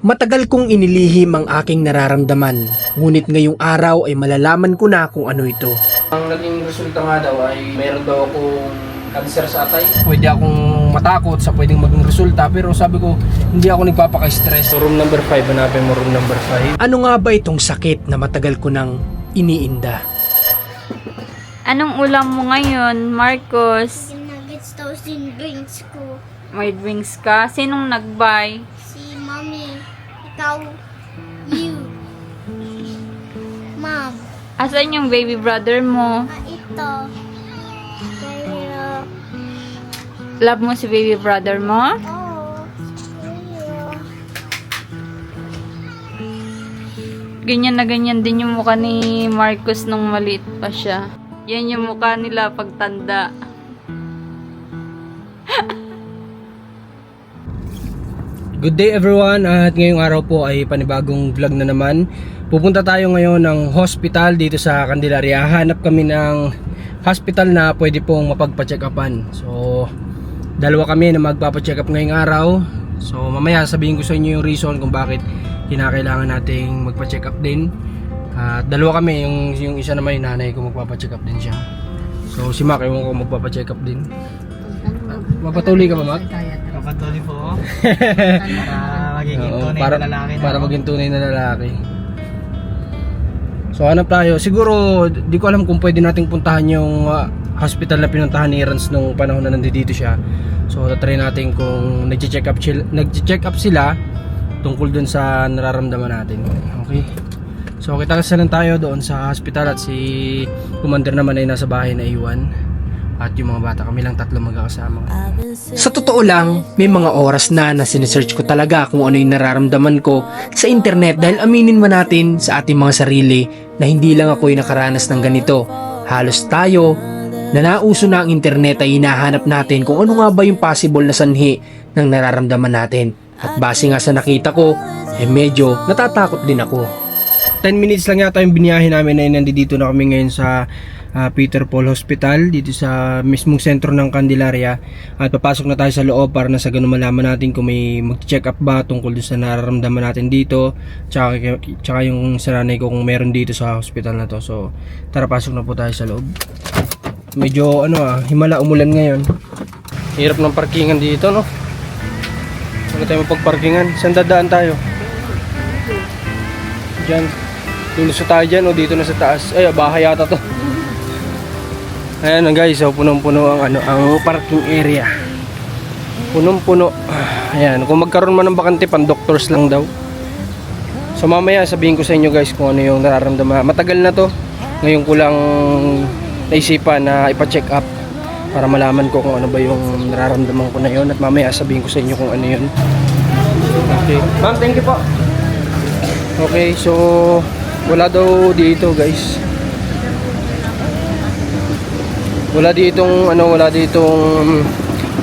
Matagal kong inilihim ang aking nararamdaman, ngunit ngayong araw ay malalaman ko na kung ano ito. Ang naging resulta nga daw ay mayroon daw akong cancer sa atay. Pwede akong matakot sa pwedeng maging resulta, pero sabi ko, hindi ako nagpapaka-stress. So, room number 5, hanapin mo room number 5. Ano nga ba itong sakit na matagal ko nang iniinda? Anong ulam mo ngayon, Marcos? Yung nuggets daw sin drinks ko. May drinks ka? Sinong nag-buy? Si mommy. Ikaw. You. Mom. Asan yung baby brother mo? Ito. Kaya. Love mo si baby brother mo? Oh. Kaya. Ganyan na ganyan din yung mukha ni Marcos nung maliit pa siya. Yan yung mukha nila pagtanda. Good day everyone, at ngayong araw po ay panibagong vlog na naman. Pupunta tayo ngayon ng hospital dito sa Candelaria. Hanap kami ng hospital na pwede pong mapagpa-check upan. So, dalawa kami na magpapa-check up ngayong araw. So, mamaya sabihin ko sa inyo yung reason kung bakit kinakailangan nating magpa-check up din. At dalawa kami, yung isa naman yung nanay ko, magpapa-check up din siya. So, si Mac, ewan ko magpapa-check up din. Mapatuloy ka ba, Mac? Kapatuloy po. Para magiging tunay na lalaki na. Para maging tunay na lalaki. So hanap tayo. Siguro, di ko alam kung pwede nating puntahan yung hospital na pinuntahan ni Rans nung panahon na nandito siya. So try natin kung nag-check up sila tungkol dun sa nararamdaman natin. Okay. So kita-kita lang tayo doon sa hospital at si Commander naman ay nasa bahay na iwan. At yung mga bata, kami lang tatlo magkakasama. Sa totoo lang, may mga oras na sinesearch ko talaga kung ano yung nararamdaman ko sa internet dahil aminin man natin sa ating mga sarili na hindi lang ako yung nakaranas ng ganito. Halos tayo na nauso na ang internet ay hinahanap natin kung ano nga ba yung possible na sanhi ng nararamdaman natin. At base nga sa nakita ko, medyo natatakot din ako. 10 minutes lang yata yung biniyahe namin na nandito na kami ngayon sa Peter Paul Hospital dito sa mismong sentro ng Candelaria, at papasok na tayo sa loob para na sa ganun malaman natin kung may mag-check up ba tungkol sa nararamdaman natin dito, tsaka yung sananay ko kung meron dito sa hospital na to. So tara, pasok na po tayo sa loob. Medyo himala umulan ngayon. Hirap ng parkingan dito, no? Wala tayo mapagparkingan. Saan dadaan tayo? Diyan. Lulusot tayo dyan o dito na sa taas. Ay, bahay yata to. Ayan guys, so punong-puno ang parking area. Punong-puno. Ayan, kung magkaroon man ng bakante, pan doctors lang daw. So mamaya sabihin ko sa inyo guys kung ano yung nararamdaman. Matagal na to. Ngayon ko lang naisipan na ipa-check up para malaman ko kung ano ba yung nararamdaman ko na yun. At mamaya sabihin ko sa inyo kung ano yun. Okay. Ma'am, thank you po. Okay, so wala daw dito guys. Wala ditong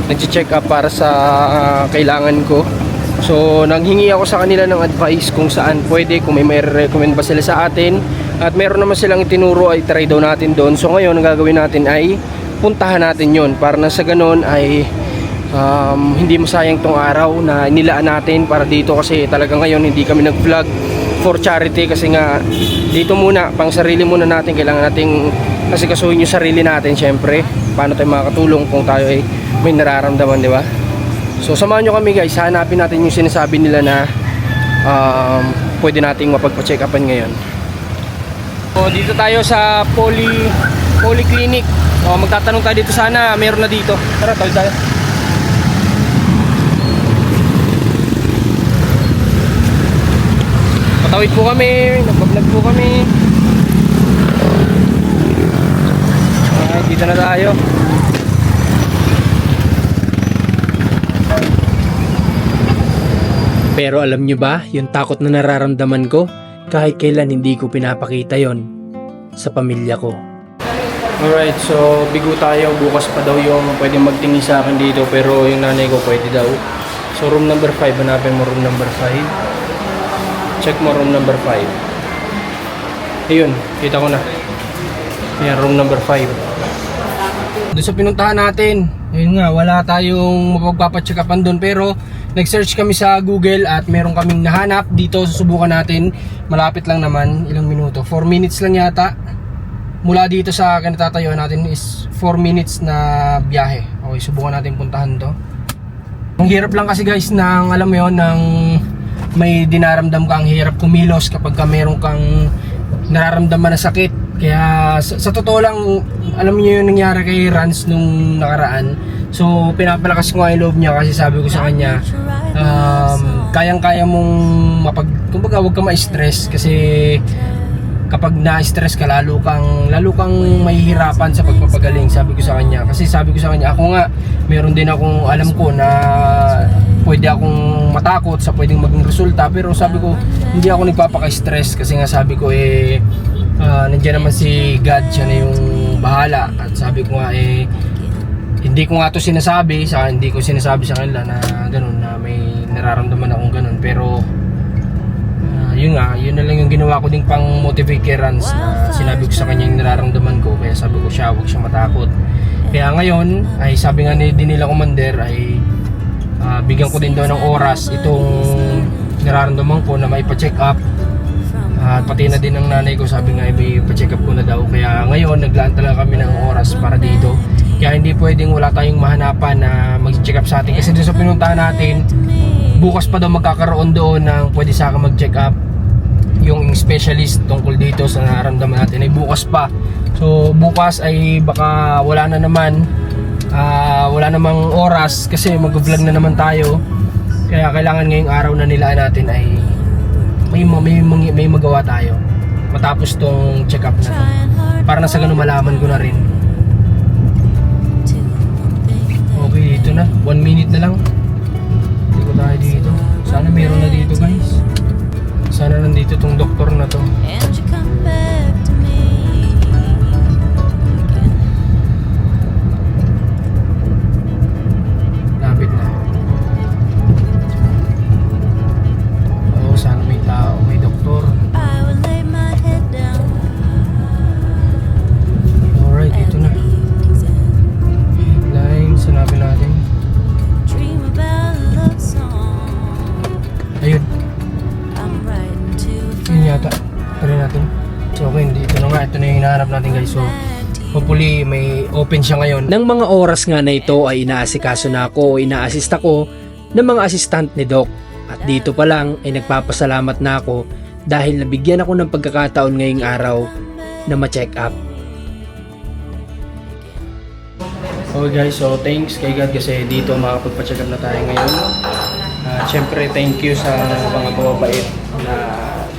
nag-check up para sa kailangan ko. So nanghingi ako sa kanila ng advice kung saan pwede, kung may recommend ba sila sa atin. At meron naman silang itinuro, ay try daw natin doon. So ngayon ang gagawin natin ay puntahan natin yon para na sa ganun ay hindi masayang tong araw na nilaan natin para dito, kasi talaga ngayon hindi kami nag-vlog for charity kasi nga dito muna, pang sarili muna natin. Kailangan nating kasi kasuhin yung sarili natin syempre. Paano tayo makakatulong kung tayo ay may nararamdaman, di ba? So samahan nyo kami guys, hanapin natin yung sinasabi nila na pwede nating mapagpa-check upan ngayon. So dito tayo sa Polyclinic. So magtatanong tayo dito, sana meron na dito. Tara, tayo. Patawid po kami, nagbablog po kami. Dito na tayo. Pero alam nyo ba, yung takot na nararamdaman ko, kahit kailan hindi ko pinapakita yon sa pamilya ko. Alright, so bigo tayo. Bukas pa daw yung pwedeng magtingin sa akin dito, pero yung nanay ko pwede daw. So room number 5, hanapin mo room number 5. Check mo room number 5. Ayun, kita ko na. Ayan, room number 5. Doon sa pinuntahan natin, Ayun nga, wala tayong mapagpapacheck upan doon, pero nag-search kami sa Google at meron kaming nahanap dito. Susubukan natin, malapit lang naman, ilang minuto, 4 minutes lang yata. Mula dito sa kinatatayuan natin is 4 minutes na biyahe. Okay, subukan natin puntahan to. Ang hirap lang kasi guys ng, alam mo yun, ng may dinaramdam ka, ang hirap kumilos kapag ka meron kang nararamdaman na sakit. Kaya sa totoo lang, alam niyo yung nangyari kay Rans nung nakaraan. So pinapalakas ko nga yung loob niya kasi sabi ko sa kanya, kayang-kaya mong kumbaga wag ka ma-stress kasi kapag na-stress ka lalo kang mahihirapan sa pagpapagaling, sabi ko sa kanya. Kasi sabi ko sa kanya, ako nga meron din akong alam ko na pwede akong matakot sa pwedeng maging resulta, pero sabi ko hindi ako nagpapaka-stress kasi nga sabi ko nandiyan naman si God, siya na yung bahala. At sabi ko nga hindi ko nga to sinasabi hindi ko sinasabi sa kanila na ganun, na may nararamdaman akong ganun, pero yun na lang yung ginawa ko ding pang motivate kay Rans, na sinabi ko sa kanya yung nararamdaman ko. Kaya sabi ko huwag siya matakot. Kaya ngayon ay sabi nga din nila commander ay bigyan ko din daw ng oras itong nararamdaman ko na may pa-check up. Pati na din ng nanay ko, sabi nga may pa-check up ko na daw. Kaya ngayon naglaan talaga kami ng oras para dito. Kaya hindi pwedeng wala tayong mahanapan na mag-check up sa atin, kasi doon sa pinuntahan natin bukas pa daw magkakaroon doon ng pwede sa akin mag-check up. Yung specialist tungkol dito sa nararamdaman natin ay bukas pa. So bukas ay baka wala namang oras kasi mag-vlog na naman tayo. Kaya kailangan ngayong araw na nilaan natin ay may magawa tayo matapos tong check up na to, para na sa ganun malaman ko na rin. Okay, dito na 1 minute na lang dito tayo dito. Sana meron na dito guys, sana nandito tong doktor na to. Lapit na. Sana may tao, may doktor. Alright, dito na. Headlines, hanapin natin. Ayun. Yun yata. Try natin. So okay, dito na nga. Ito na yung hinahanap natin guys. So hopefully may open siya ngayon. Nang mga oras nga na ito ay inaasikaso na ako o ina-assist ako ng mga assistant ni Doc. At dito pa lang ay nagpapasalamat na ako dahil nabigyan ako ng pagkakataon ngayong araw na ma-check up. Okay guys, so thanks kay God kasi dito makapagpa-check up na tayo ngayon. Siyempre thank you sa mga mababait na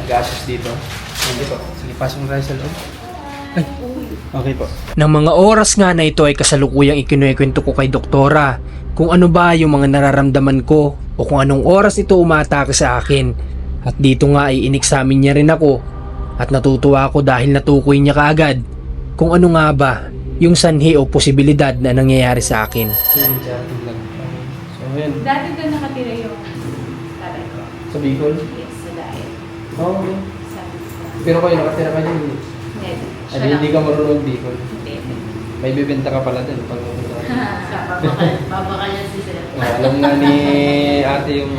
nag-assist dito. Thank you po. Sige, pasok tayo sa loob. Ay, okay po. Nang mga oras nga na ito ay kasalukuyang ikinukwento ko kay doktora kung ano ba yung mga nararamdaman ko o kung anong oras ito umatake sa akin. At dito nga ay in-examine niya rin ako at natutuwa ako dahil natukoy niya kaagad kung ano nga ba yung sanhi o posibilidad na nangyayari sa akin. So ayan, Dati doon nakatira yung tatay ko. sa Bicol. Yes, sa diet. Oo. Pero kayo nakatira ka din. Hindi. Hindi ka marunong Bicol. Hindi. May bibenta ka pala din pag pupunta ka. Babakal si sir. Alam nga ni ate yung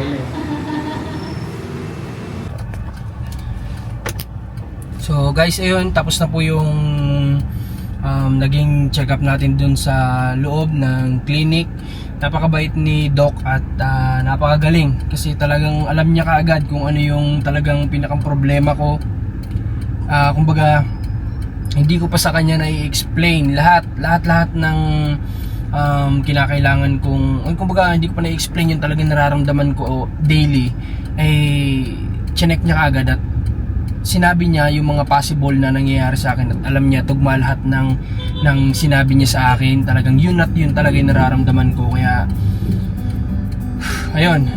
So guys, ayun, tapos na po yung naging check up natin dun sa loob ng clinic. Napakabait ni Doc at napakagaling kasi talagang alam niya kaagad kung ano yung talagang pinakang problema ko. Kumbaga hindi ko pa sa kanya na-i-explain lahat ng kinakailangan kong, kumbaga hindi ko pa na-explain yung talagang nararamdaman ko daily. Chinek niya kaagad at sinabi niya yung mga possible na nangyayari sa akin at alam niya tugma lahat ng sinabi niya sa akin. Talagang yun at yun talaga yung nararamdaman ko. Kaya ayun,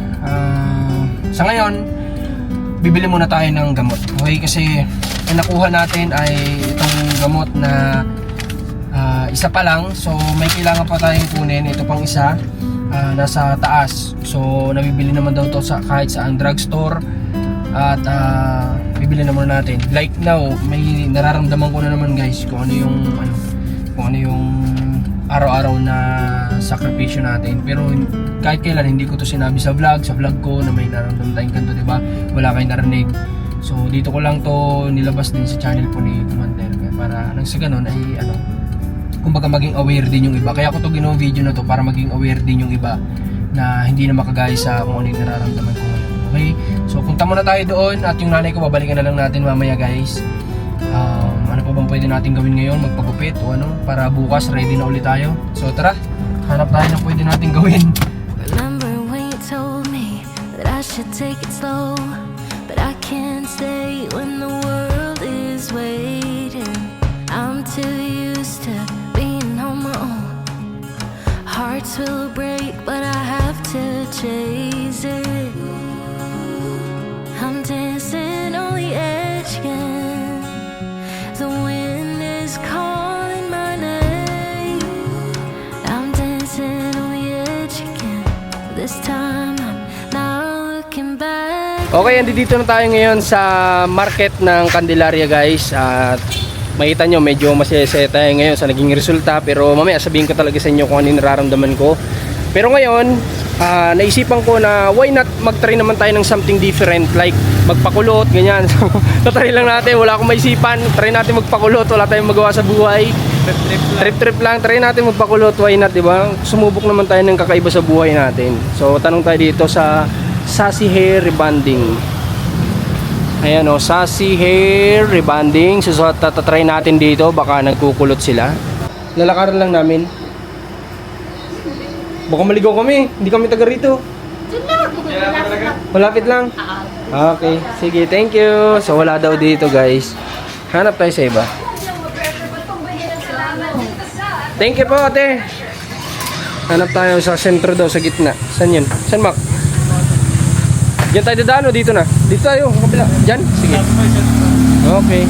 sa ngayon bibili muna tayo ng gamot, okay? Kasi ang nakuha natin ay itong gamot na isa pa lang, so may kailangan pa tayong kunin. Ito pang isa, nasa taas, so nabibili naman daw to kahit sa drugstore. At bibili naman natin. Like now, may nararamdaman ko na naman guys kung ano yung araw-araw na sakripisyo natin. Pero kahit kailan hindi ko to sinabi sa vlog ko na may nararamdaman tayong ganito, diba? Wala kayong narinig. So dito ko lang to nilabas din sa channel po ni Commander para nang sa ganun ay kumbaga maging aware din yung iba. Kaya ako to ginawang video na to para maging aware din yung iba na hindi na makagaya sa kung ano yung nararamdaman ko ngayon. Okay? So punta muna tayo doon at yung nanay ko babalikan na lang natin mamaya guys. Ano pa bang pwede natin gawin ngayon? Magpagupit o ano? Para bukas ready na ulit tayo. So tara, hanap tayo ng pwede natin gawin. Remember when you told me that I should take it slow, but I can't stay when the world is waiting. I'm too used to being on my own. Hearts will break, but I have to chase it. I'm dancing on the edge again. The wind is calling my name. I'm dancing on the edge again. This time I'm not looking back. Okay, andito na tayo ngayon sa market ng Candelaria guys. At makita nyo medyo masaya tayo ngayon sa naging resulta. Pero mamaya sabihin ko talaga sa inyo kung ano yung nararamdaman ko. Pero ngayon, naisipan ko na why not mag-try naman tayo ng something different, like magpakulot, ganyan. So, tatry lang natin, wala akong maisipan. Try natin magpakulot, wala tayong magawa sa buhay. Trip lang, try natin magpakulot, why not, diba? Sumubok naman tayo ng kakaiba sa buhay natin. So, tanong tayo dito sa Sassy Hair Rebonding. Ayan o, Sassy Hair Rebonding. So, tatry natin dito, baka nagkukulot sila. Lalakaran lang namin. Baka maligaw kami, hindi kami taga rito. Malapit lang? Okay, sige, thank you. So wala daw dito guys. Hanap tayo sa iba. Thank you po ate. Hanap tayo sa sentro daw, sa gitna. Saan yun? Saan Mac? Diyan tayo dadaan o dito na? Dito tayo, kabila. Diyan? Sige. Okay.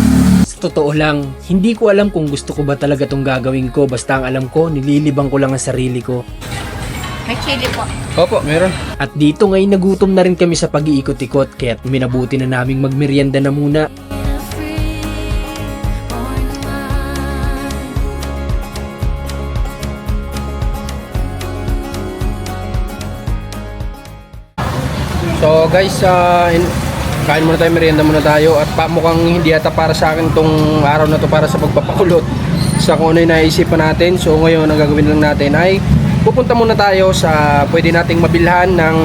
Sa totoo lang, hindi ko alam kung gusto ko ba talaga tong gagawin ko. Basta ang alam ko, nililibang ko lang ang sarili ko. May chili po. Opo, meron. At dito ngayon nagutom na rin kami sa pag-iikot-ikot kaya't minabuti na naming magmerienda na muna. Free, born mine. So guys, kain muna tayo, merienda muna tayo. At mukhang hindi yata para sa akin tong araw na to para sa pagpapakulot sa kung ano yung naisipan natin. So ngayon, ang gagawin lang natin ay pupunta muna tayo sa pwede nating mabilhan ng,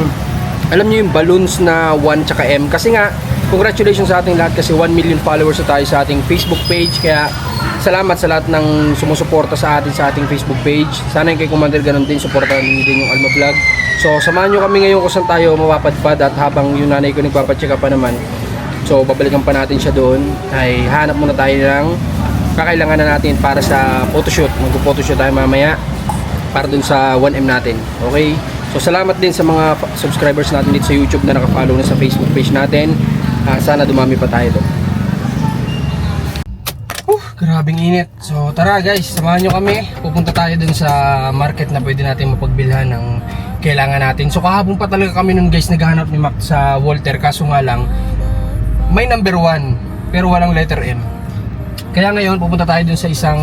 alam nyo yung balloons na 1 tsaka M. Kasi nga, congratulations sa ating lahat kasi 1 million followers na tayo sa ating Facebook page. Kaya salamat sa lahat ng sumusuporta sa atin sa ating Facebook page. Sana yung kay Commander ganun din, supportahan niyo din yung Alma Vlog. So samahan nyo kami ngayon kung saan tayo mapapadpad, at habang yung nanay ko nagpapacheck up pa naman, so babalikan pa natin siya doon, ay hanap muna tayo ng kakailangan na natin para sa photoshoot. Mag-photoshoot tayo mamaya para dun sa 1M natin. Okay? So salamat din sa mga subscribers natin dito sa YouTube na naka-follow na sa Facebook page natin. Sana dumami pa tayo doon. Grabing init. So tara guys, samahan nyo kami. Pupunta tayo dun sa market na pwede natin mapagbilhan ng kailangan natin. So kahapon pa talaga kami nun guys naghahanap ni Mac sa Walter, kaso nga lang may number 1 pero walang letter M. Kaya ngayon pupunta tayo dun sa isang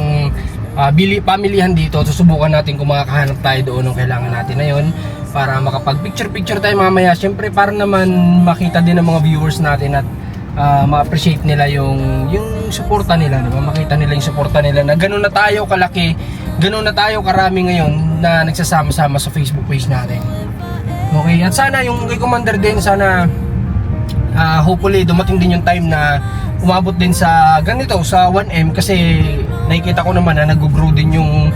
pamilihan dito. Susubukan natin kung makakahanap tayo doon ng kailangan natin na yun para makapag picture tayo mamaya. Syempre para naman makita din ng mga viewers natin at ma-appreciate nila yung suporta nila, diba? Makita nila yung suporta nila na gano'n na tayo kalaki, gano'n na tayo karami ngayon na nagsasama-sama sa Facebook page natin. Okay, at sana yung kay Commander din, sana hopefully dumating din yung time na umabot din sa ganito, sa 1M, kasi nakikita ko naman na nag-grow din yung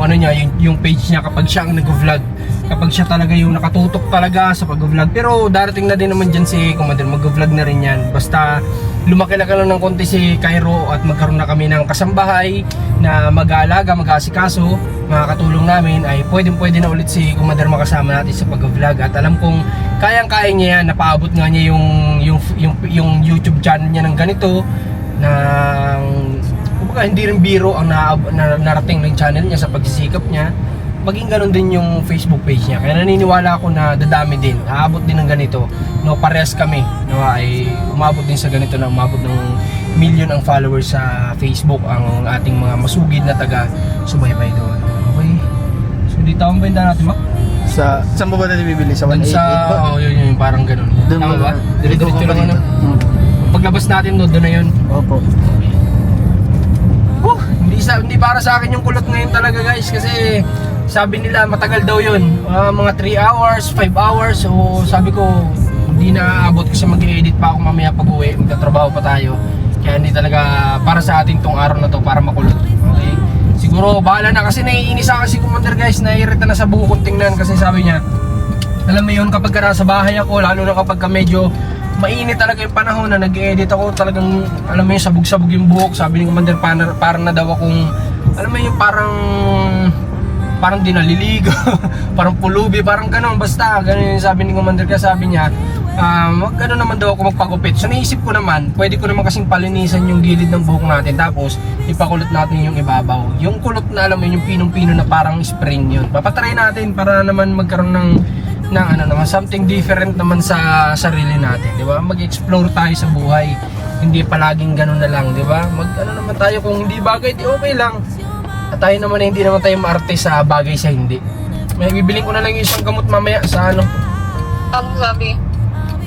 ano niya, yung page niya kapag siya ang nag-vlog. Kapag siya talaga yung nakatutok talaga sa pag-vlog. Pero darating na din naman dyan si Commander, mag-vlog na rin yan. Basta lumaki-laki lang ng konti si Cairo at magkaroon na kami ng kasambahay na mag-aalaga, mag-aasikaso, makakatulong namin, ay pwede na ulit si Commander makasama natin sa pag-vlog. At alam kong kayang-kaya niya yan, napaabot nga niya yung YouTube channel niya ng ganito, kumbaga hindi rin biro ang narating ng channel niya sa pagsisikap niya. Maging ganun din yung Facebook page niya. Kaya naniniwala ako na dadami din, aabot din ng ganito. No, parehas kami, no, ay umabot din sa ganito, na umabot ng million ang followers sa Facebook ang ating mga masugid na taga subaybay doon. Okay? Tama ba yung daan natin, Mac? Saan ba natin bibili? Sa Doon 188 sa, ba? yun, parang ganun. Doon Tama ba? ba? Diretso lang ano. Paglabas natin doon na yun. Opo. Hindi para sa akin yung kulot ngayon talaga guys kasi sabi nila matagal daw yun. Mga 3 hours, 5 hours. So sabi ko hindi na aabot kasi mag-edit pa ako mamaya pag uwi. Magtatrabaho pa tayo. Kaya hindi talaga para sa atin tong araw na to para makulot. Okay? Siguro bahala na kasi naiinis ako si Commander guys. Naiirita na sa buho kong tingnan kasi sabi niya alam mo yun kapag ka nasa bahay ako lalo na kapag ka medyo mainit talaga yung panahon na nag-edit ako talagang alam mo yung sabog-sabog yung buhok. Sabi ni Commander parang na daw akong alam mo yung parang di naliligo parang pulubi parang gano'n basta gano'n yung sabi ni Commander kaya sabi niya gano'n naman daw ako magpagupit. So naisip ko naman pwede ko naman kasing palinisan yung gilid ng buhok natin tapos ipakulot natin yung ibabaw yung kulot na alam mo yung pinong-pino na parang spring yun papatry natin para naman magkaroon ng ano naman something different naman sa sarili natin, di ba? Mag-explore tayo sa buhay. Hindi palaging gano'n na lang, di ba? Ano naman tayo kung hindi bagay, di okay lang. At tayo naman hindi naman tayo maarte sa bagay sa hindi. May bibiling ko na lang yung isang gamot mamaya sa ano. Ano sabi?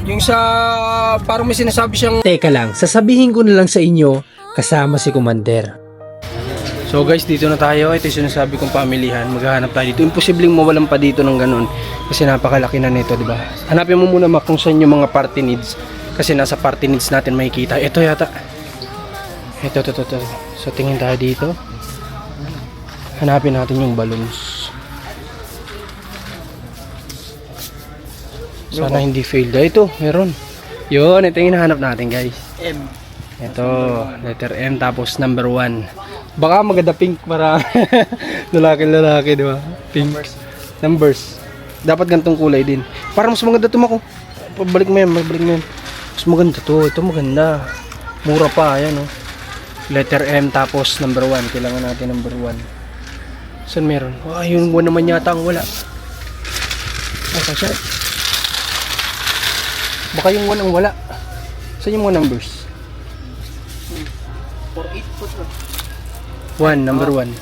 Yung sa parang may sinasabi siyang Teka lang, sasabihin ko na lang sa inyo kasama si Commander. So guys, dito na tayo. Ito yung sinasabi kong pamilihan. Maghahanap tayo dito. Imposibleng mawalan pa dito ng ganun. Kasi napakalaki na nito, di ba? Hanapin mo muna kung saan yung mga party needs. Kasi nasa party needs natin makikita. Ito yata. Ito. So tingin tayo dito. Hanapin natin yung balloons. Sana hindi failed. Ito, meron. Yun, ito yung hinahanap natin guys. M. Ito, letter M tapos number 1. Baka maganda pink para lalaki, di ba? Pink. Numbers. Dapat gantong kulay din. Para mas maganda ito Mako. Pabalik mo yan. Mas maganda to. Ito maganda. Mura pa, ayan oh. Letter M tapos number 1. Kailangan natin number 1. Saan meron? Yung 1 naman yata ang wala. Siya. Baka yung 1 ang wala. Saan yung mga numbers? 48 po ito. 1, number 1.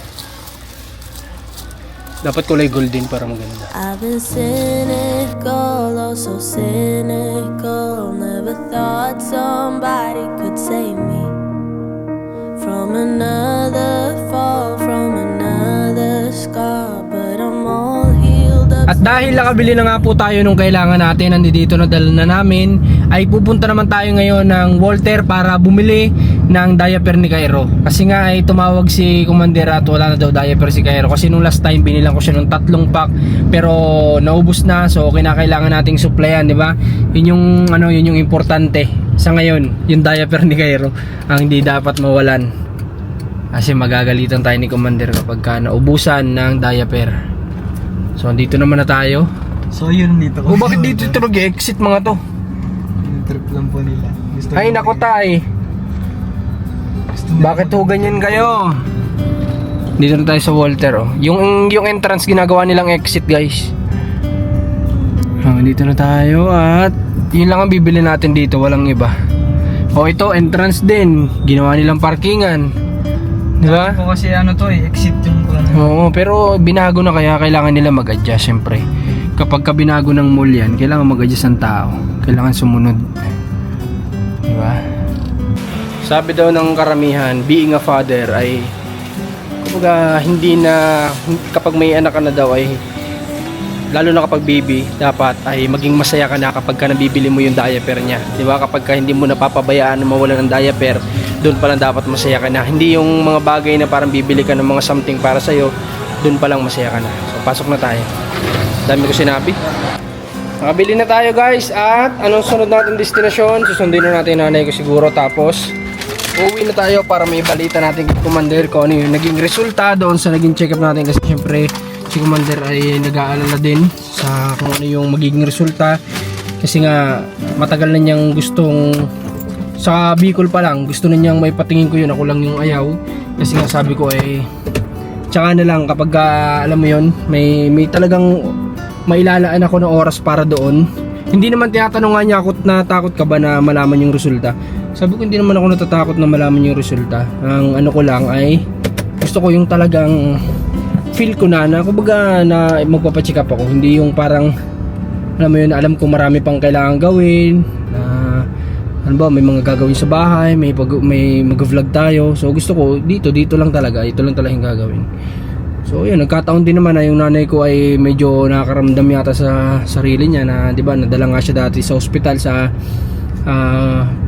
Dapat kulay golden para maganda. I've been cynical, oh so cynical. Never thought somebody could save me from another fall, from another scar. But I'm all healed up. At dahil nakabili na nga po tayo nung kailangan natin, nandito na dala na namin, ay pupunta naman tayo ngayon ng Walter para bumili ng diaper ni Cairo. Kasi nga ay tumawag si Commander at wala na daw diaper si Cairo. Kasi nung last time binilang ko siya ng 3 pack pero naubos na. So kinakailangan nating supplyan, di ba? Yun yung importante sa ngayon, yung diaper ni Cairo ang hindi dapat mawalan. Kasi magagalitan tayo ni Commander kapag naubusan ng diaper. So dito naman na tayo. So yun dito. O bakit dito ito nag-exit mga to? Yung trip lang po nila. Gusto Ay nako tay. Bakit ho ganyan kayo? Dito na tayo sa Walter oh. Yung entrance ginagawa nilang exit guys. Dito na tayo at yun lang ang bibili natin dito, walang iba. Ito entrance din. Ginawa nilang parkingan. Di ba? po kasi exit yung Oo, pero binago na kaya kailangan nila mag-adjust syempre. Kapag ka binago ng mall yan, kailangan mag-adjust ang tao. Kailangan sumunod. Di ba? Sabi daw ng karamihan, being a father ay kapag may anak ka na daw ay lalo na kapag baby, dapat ay maging masaya ka na kapag ka nabibili mo yung diaper niya. Di ba? Kapag ka hindi mo napapabayaan na mawalan ng diaper, doon pa lang dapat masaya ka na. Hindi yung mga bagay na parang bibili ka ng mga something para sa'yo, doon pa lang masaya ka na. So pasok na tayo. Dami ko sinabi. Nakabili na tayo guys at anong sunod natin destinasyon? Susundin na natin nanay ko siguro tapos uuwi na tayo para may balita natin kay Commander kung ano yung naging resulta doon sa naging check up natin kasi syempre si Commander ay nag-aalala din sa kung ano yung magiging resulta kasi nga matagal na niyang gustong sa Bicol pa lang gusto na niyang may patingin ko yun, ako lang yung ayaw kasi nga sabi ko tsaka na lang kapag alam mo yun may talagang mailalaan ako ng oras para doon. Hindi naman tinatanong nga niya ako na takot ka ba na malaman yung resulta. Sabi ko hindi naman ako natatakot na malaman yung resulta. Ang ano ko lang ay gusto ko yung talagang feel ko na kumbaga na magpapacheck up ako, hindi yung parang alam mo yun, alam ko marami pang kailangan gawin na ano ba, may mga gagawin sa bahay, may mag-vlog tayo. So gusto ko dito lang talaga yung gagawin. So yun, nagkataon din naman na yung nanay ko ay medyo nakakaramdam yata sa sarili niya na, di ba, nadala nga siya dati sa ospital sa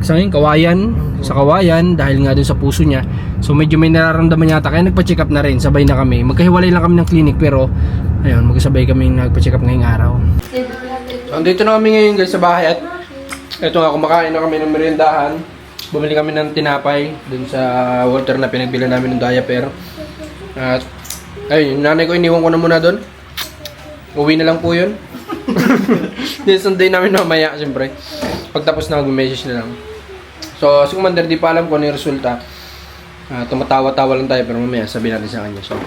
Kawayan dahil nga dun sa puso niya. So medyo may nararamdaman yata, kaya nagpa-check up na rin, sabay na kami. Magkahiwalay lang kami ng clinic pero ayun, magkasabay kami nagpa-check up ngayong araw. So andito na kami ngayon guys sa bahay at ito nga, kumakain na kami ng meriendahan. Bumili kami ng tinapay dun sa water na pinagbili namin ng diaper. At ayun, yung nanay ko iniwan ko na muna doon. Uwi na lang po yun. Sunday namin mamaya, siyempre. Pagtapos na mag-message na lang. So, si Commander, di pa alam kung ano yung resulta. Tumatawa-tawa lang tayo, pero mamaya sabihin natin sa kanya. So,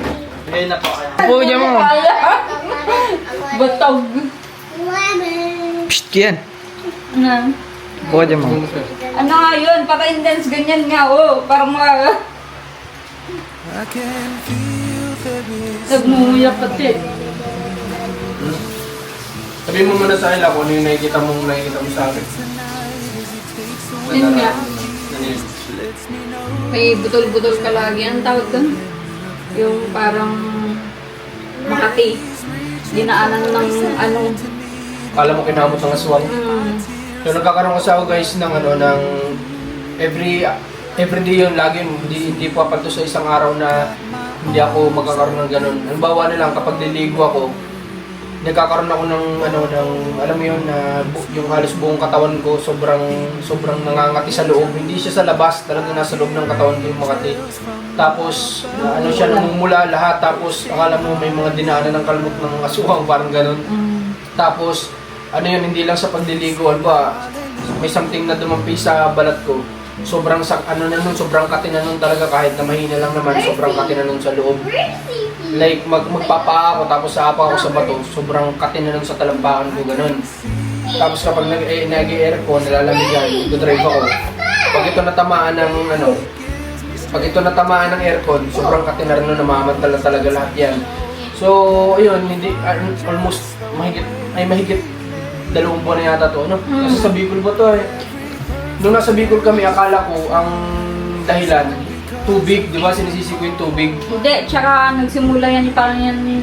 Ngayon na po. po niya mo. Batog. Psst, Kian. Ano? Buka dyan mo. Ano nga yun? Paka-intense ganyan nga, oh. Parang mga... Nagmumuya pati. Sabihin mo muna sa akin kung ano yung nakikita mo sa akin. Yun nga. Ano yun? May butol-butol ka lagi. Anong tawag doon? Yung parang Makati. Dinaanan ng ano. Kala mo kinamot ng aswang. So nagkakaroon kasi ako guys ng ng every day yun, lagi yun, hindi po apat sa isang araw na hindi ako magkakaroon ng ganun. Halimbawa na lang kapag niligo ako, nagkakaroon ako ng alam mo yun, na yung halos buong katawan ko sobrang nangangati sa loob. Hindi siya sa labas, talaga nasa loob ng katawan ko yung makati. Tapos siya namumula lahat, tapos akala mo may mga dinaanan ng kalmot ng aswang, parang ganun. Tapos hindi lang sa pagliligo, may something na dumampi sa balat ko. Sobrang sobrang kati na nun talaga, kahit na mahina lang naman, sobrang kati na nun sa loob. Like magpapaa ako tapos aapa ako sa bato, sobrang kati na nun sa talampakan ko, ganun. Tapos kapag nag-aircon, nalalamigan, nag-drive ako. Pag ito natamaan ng aircon, sobrang kati na rin nun, namamantala talaga lahat yan. So, ayun, almost mahigit 2 buwan na yata to, Kasi sa Bicol ba to Nung nasa Bicol kami, akala ko ang dahilan, tubig, di ba? Sinisisi ko yung tubig. Hindi, tsaka nagsimula yan,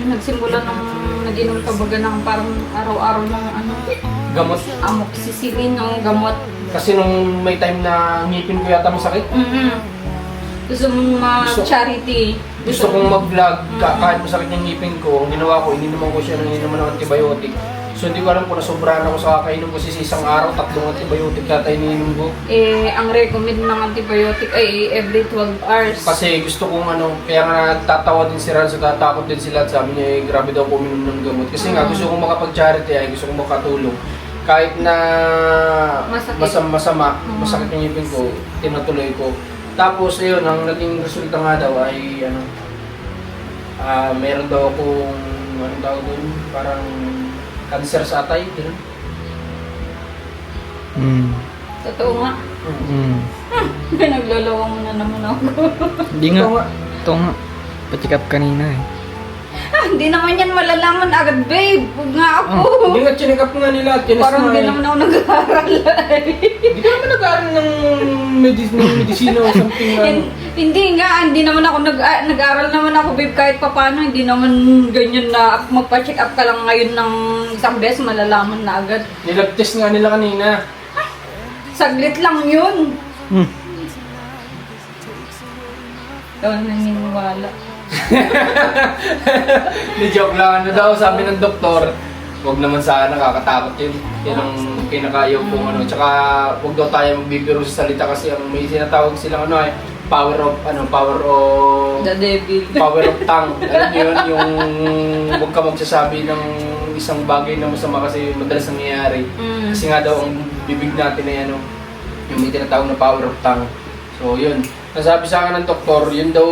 nagsimula nung nag-inom ka baga ng parang araw-araw ng Gamot. amoxicillin o gamot. Kasi nung may time na ngipin ko yata masakit, Gusto mong ma-charity. gusto kong mag-vlog, kahit masakit yung ngipin ko, ang ginawa ko, ininuman ko siya ng antibiotic. So hindi ko alam kung nasobrahan ako sa kakainom ko sa isang araw, 3 antibiotic yata ininom ko. Ang recommend ng antibiotic ay every 12 hours. Kasi gusto kong kaya nga nagtatawa din si Ranzo, tatakot din sila at sabi niya, grabe daw ko uminom ng gamot. Kasi nga gusto kong makapag-charity, gusto kong makatulong. Kahit na masakit yung ngipin ko, tinutuloy ko. Tapos ayun, ang naging resulta nga daw ay meron daw akong parang cancer sa atay, gano'n. Totoo nga. Nagloloko mo na naman ako. Hindi nga. Ito nga. Pa-check up kanina Hindi naman yan malalaman agad, babe. Huwag nga ako. Hindi nga, chinek up nga nila. Parang hindi naman ako nag-aaral. Hindi ka naman nag-aaral ng medisina o something na. Hindi naman ako nag-aaral naman ako, babe, kahit papano. Hindi naman ganyan na magpa-check up ka lang ngayon ng isang beses, malalaman na agad. Nilab-test nga nila kanina. Saglit lang yun. Ikaw naniniwala. Ni-joke lang daw, sabi ng doktor, huwag naman sana, nakakatakot yun. Yan ang pinakayaw kung Tsaka huwag daw tayo magbibiro sa salita kasi may sinatawag silang power of The devil. power of tongue. Alam niyo yun, yung huwag ka magsasabi ng isang bagay na masama kasi madalas nangyayari. Kasi nga daw ang bibig natin ay yung may tinatawag na power of tongue. So yun, nasabi sa akin ng doktor, yun daw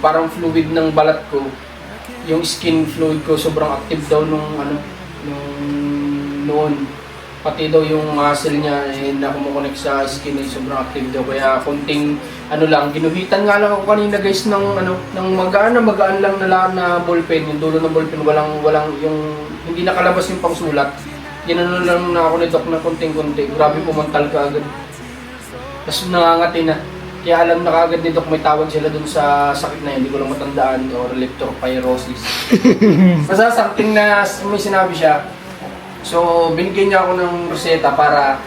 parang fluid ng balat ko. Yung skin fluid ko sobrang active daw noon. pati daw yung muscle niya na kumukonek sa skin ay sobrang active daw. Kaya konting lang, ginuhitan nga lang ako kanina guys ng ng magaan lang na ballpen, yung dulo ng ballpen, walang yung hindi nakalabas yung pangsulat. Ginano lang na ako ni Doc na konting-konti. Grabe pumantal ka agad. Tapos nangangati na. Kaya alam na kaagad ni Doc may tawag sila dun sa sakit na yun, hindi ko lang matandaan, or leptospirosis. Basta something na may sinabi siya. So binigyan niya ako ng reseta para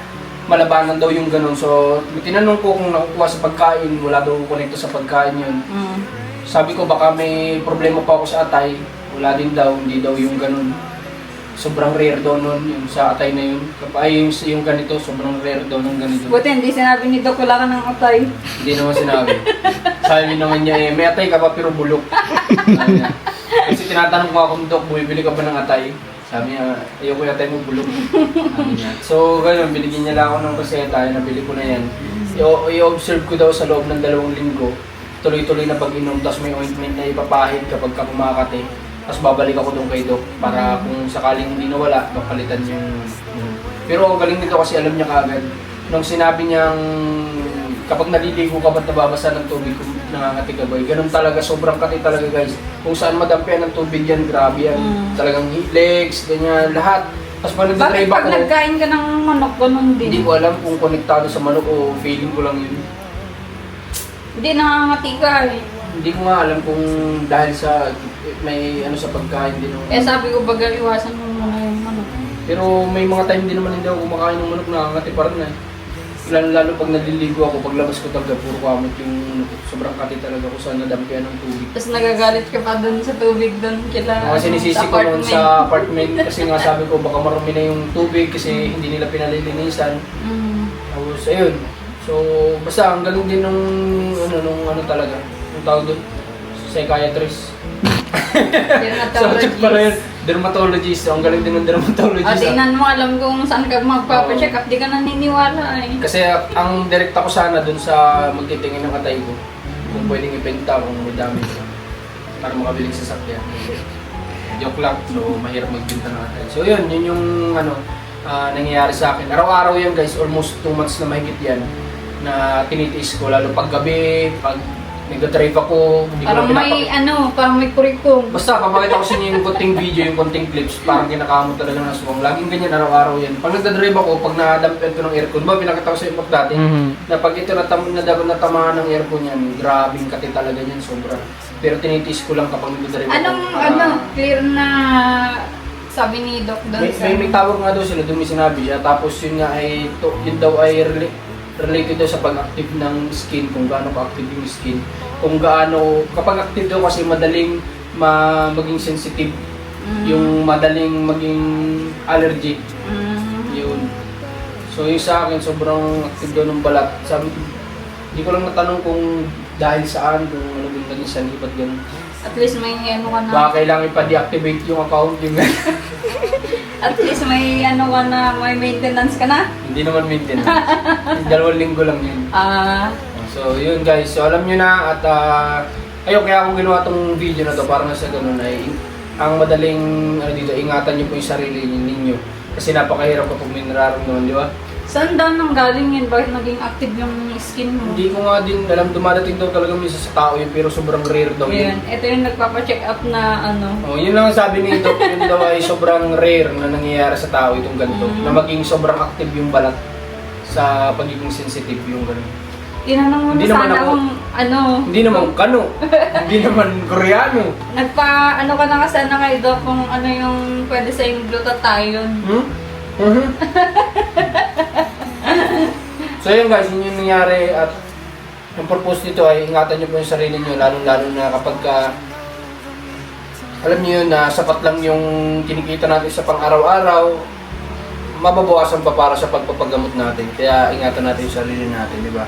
malabanan daw yung ganun. So, tinanong ko kung nakukuha sa pagkain, wala daw konekto sa pagkain yun. Sabi ko baka may problema pa ako sa atay, wala din daw, hindi daw yung ganun. Sobrang rare daw nun, yung sa atay na yun. Ay, yung ganito, sobrang rare daw ng ganito. Buti hindi sinabi ni Doc wala ka ng atay. Hindi naman sinabi. Sabi naman niya may atay ka pa pero bulok. Sabi niya. Kasi tinatanong ko akong Doc, bumibili ka ba ng atay? Sabi niya, ayoko yung atay mo bulok. Sabi niya. So, ganun, binigyan niya lang ako ng reseta, nabili ko na yan. I-observe ko daw sa loob ng 2 linggo. Tuloy-tuloy na pag-inom, tapos may ointment na ipapahid kapag ka kumakate. Tapos babalik ako doon kay Doc para kung sakaling hindi nawala, mapalitan yung... Pero ang galing nito kasi alam niya kaagad. Nung sinabi niyang kapag naliligo ka ba't nababasa ng tubig kung nangangati ka ba? Ganun talaga, sobrang kati talaga guys. Kung saan madampian ng tubig yan, grabe yan. Talagang legs, ganyan, lahat. Tapos pag Bakit nag-drive pag ako, nagkain ka ng manok, ganun din? hindi ko alam kung konektado sa manok o feeling ko lang yun. Hindi, nangangati ka eh. Hindi ko nga alam kung dahil sa may sa pagkain din. Eh sabi ko baga iwasan mo muna yung manok. Pero may mga time din naman hindi ako kumakain ng manok, nakangati pa rin eh. Lalo pag naliligo ako, paglabas ko talaga, puro kamot yung sobrang kati talaga kung saan nadampian ng tubig. Tapos nagagalit ka pa dun sa tubig dun kila Kasi sinisisi ko noon sa apartment kasi nga sabi ko baka marumi na yung tubig kasi hindi nila pinalilinisan. Tapos ayun. So basta ang galing din nung ano talaga. Yung tawag doon, psychiatrist. Subject pala yun. Dermatologist. Ang galing din ng dermatologist. Tingnan mo, alam kung saan ka magpapacheck up, di ka naniniwala eh. Kasi ang direct ako sana dun sa magtitingin ng atay ko. Kung pwedeng ipenta, kung may dami ko. Para makabiling sasakyan. Joke lang. So mahirap magbenta ng atay. So yun yung nangyayari sa akin. Araw-araw yan guys. Almost 2 months na mahigit yan. Na tinitiis ko. Lalo pag gabi, pag nag-drive ako, hindi ko Parang may parang may kurikum. Basta, papakita ko sa inyo yung konting video, yung konting clips, parang kinakamot talaga ng aswang. Laging ganyan, araw-araw yan. Pag nagdadrive ako, pag nadampian ko ng aircon, pinakita ko sa iyo dati, na pag ito natamaan ng aircon yan, grabing kati talaga yan, sobra. Pero tinitiis ko lang kapag nagdadrive ako. Clear na sabi ni Doc doon may tawag nga daw sila, doon may sinabi siya, tapos yun nga ay, yun daw ay related daw sa pag-active ng skin, kung gaano ka-active yung skin. Kung gaano, kapag active daw kasi madaling maging sensitive, yung madaling maging allergic. Yun. So yung sa akin, sobrang active daw ng balat. Sabi ko, hindi ko lang natanong kung dahil saan, kung ano din naging sanhi, ba't ganun. At least may ka na. Baka kailangan ipa-deactivate yung account, yung At least may ka na, may maintenance ka na. Hindi naman maintenance. 2 linggo lang yun. So yun guys, so alam nyo na at ayun, kaya ako ginawa tong video na to para na sa ganun ay ang madaling dito, ingatan nyo po yung sarili ninyo kasi napakahirap kapag may nararamdaman, di ba? Saan daw nang galing yun? Bakit naging active yung skin mo? Hindi ko nga din alam, dumadating daw talaga minsan sa tao yun pero sobrang rare daw yun. Ito yung nagpapacheck up na Yun lang ang sabi ni Doc, yun daw ay sobrang rare na nangyayari sa tao itong ganito, na maging sobrang active yung balat sa pagiging sensitive yung ganun. Tinanong mo Hindi na naman sana ako- kung Hindi naman Kano, hindi naman Koreano. ka na kasi kay Doc kung ano yung pwede sa yung glutathione. So yun guys, yun yung nangyari at yung purpose nito ay ingatan nyo po yung sarili nyo lalo na kapag alam nyo yun na sapat lang yung kinikita natin sa pang-araw-araw, mababawasan pa para sa pagpapagamot natin. Kaya ingatan natin yung sarili natin, di ba?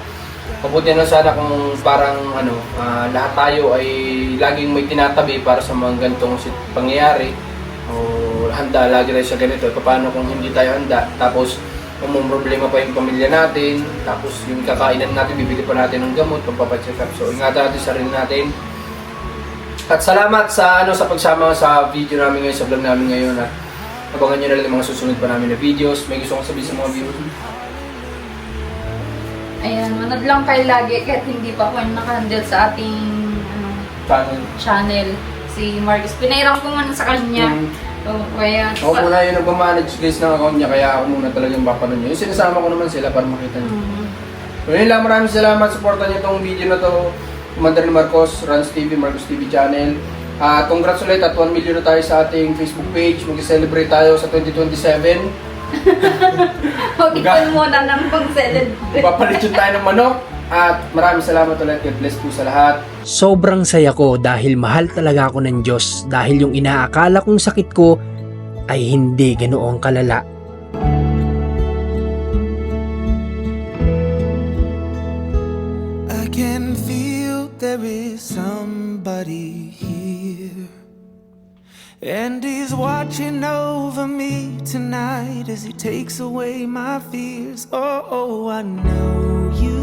Mabuti na sana kung parang lahat tayo ay laging may tinatabi para sa mga ganitong pangyayari o handa lagi tayo sa ganito. Paano kung hindi tayo handa tapos kung may problema pa yung pamilya natin, tapos yung kakainan natin, bibili pa natin ng gamot, pagpapacheck up. So ingatan natin sarili natin. At salamat sa sa pagsama sa video namin ngayon, sa vlog namin ngayon. At Abangan nyo na lang yung mga susunod pa namin na videos. May gusto kong sabihin sa mga viewers. Ayan, manood lang kayo lagi kahit hindi pa ako naka-handle sa ating channel. Si Marcus, pinairam ko muna sa kanya. So, kaya... Ako muna yung nagmamanage guys ng account niya, kaya ako muna talagang papanood niya. Yung sinasama ko naman sila para makita niyo. So yun lang, maraming salamat. Supportan niyo itong video na to. Commander ni Marcos, Rans TV, Marcos TV channel. Congrats ulit at 1 million na tayo sa ating Facebook page. Mag-celebrate tayo sa 2027. Mag-ipon muna ng pang-celebrate. Papalitsun tayo ng manok. At maraming salamat ulit. God bless po sa lahat. Sobrang saya ko dahil mahal talaga ako ng Diyos dahil yung inaakala kong sakit ko ay hindi ganoong kalala. I can feel there is somebody here, and he's watching over me tonight as he takes away my fears. Oh, I know you